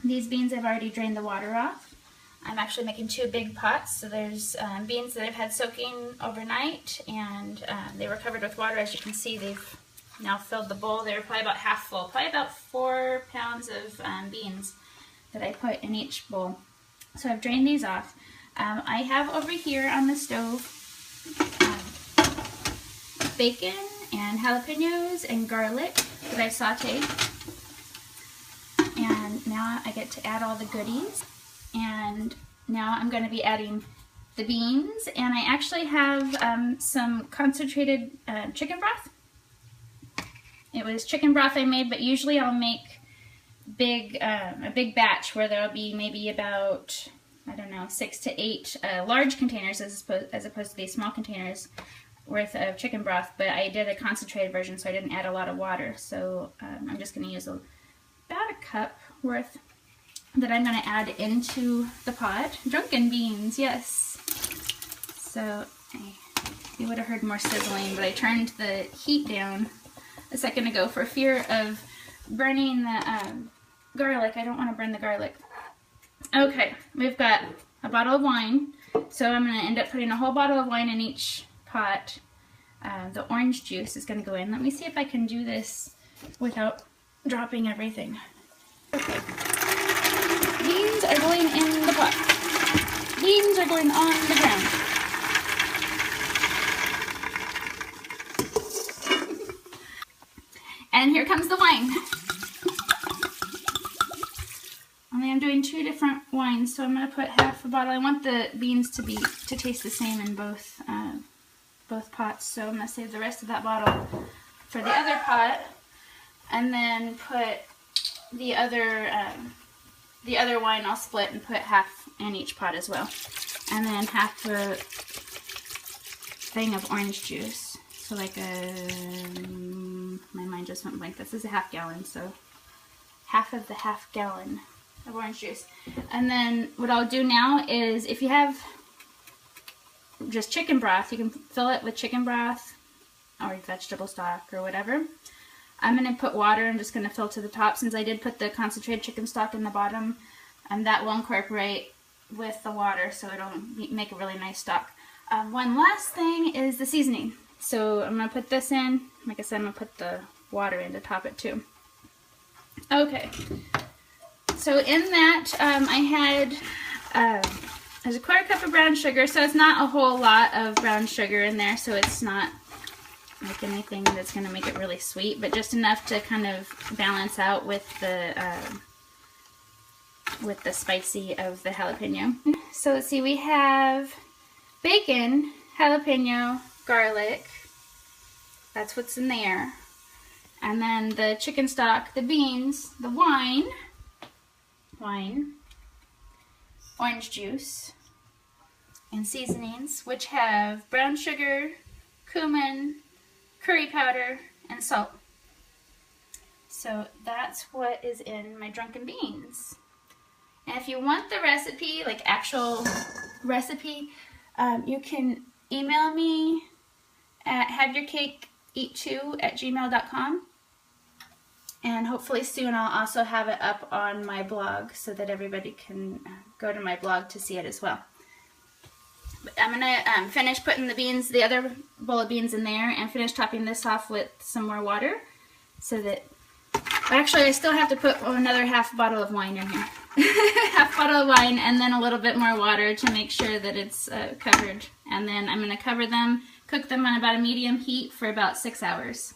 These beans I've already drained the water off. I'm actually making 2 big pots, so there's beans that I've had soaking overnight, and they were covered with water. As you can see, they've now filled the bowl. They were probably about half full, probably about 4 pounds of beans that I put in each bowl. So I've drained these off. I have over here on the stove bacon and jalapeños and garlic that I sauteed. And now I get to add all the goodies. And now I'm going to be adding the beans. And I actually have some concentrated chicken broth. It was chicken broth I made, but usually I'll make a big batch where there'll be maybe about, I don't know, 6 to 8 large containers as opposed to these small containers worth of chicken broth. But I did a concentrated version, so I didn't add a lot of water. So I'm just going to use about a cup worth that I'm going to add into the pot. Drunken beans, yes. So you would have heard more sizzling, but I turned the heat down a second ago for fear of burning the garlic. I don't want to burn the garlic. Okay, we've got a bottle of wine, so I'm going to end up putting a whole bottle of wine in each pot. The orange juice is going to go in. Let me see if I can do this without dropping everything. Okay. Beans are going in the pot. Beans are going on the ground. And here comes the wine. Only I'm doing 2 different wines, so I'm going to put half a bottle. I want the beans to taste the same in both pots, so I'm going to save the rest of that bottle for the other pot, and then put the other wine I'll split and put half in each pot as well, and then half a thing of orange juice. So like my mind just went blank. This is a half gallon, so half of the half gallon of orange juice. And then what I'll do now is, if you have just chicken broth, you can fill it with chicken broth or vegetable stock or whatever. I'm going to put water. I'm just going to fill to the top, since I did put the concentrated chicken stock in the bottom, and that will incorporate with the water, so it'll make a really nice stock. One last thing is the seasoning. So I'm going to put this in. Like I said, I'm going to put the water in to top it too. Okay. So in that, I had, there's a 1/4 cup of brown sugar, so it's not a whole lot of brown sugar in there, so it's not like anything that's going to make it really sweet, but just enough to kind of balance out with the spicy of the jalapeno. So let's see, we have bacon, jalapeno, garlic, that's what's in there, and then the chicken stock, the beans, the wine, orange juice, and seasonings, which have brown sugar, cumin, curry powder, and salt. So that's what is in my drunken beans. And if you want the recipe, like actual recipe, you can email me at haveyourcakeeat2@gmail.com, and hopefully soon I'll also have it up on my blog so that everybody can go to my blog to see it as well. But I'm going to finish putting the other bowl of beans in there, and finish topping this off with some more water, so that, actually I still have to put another half bottle of wine in here. Half bottle of wine, and then a little bit more water to make sure that it's covered. And then I'm going to cover them, cook them on about a medium heat for about 6 hours.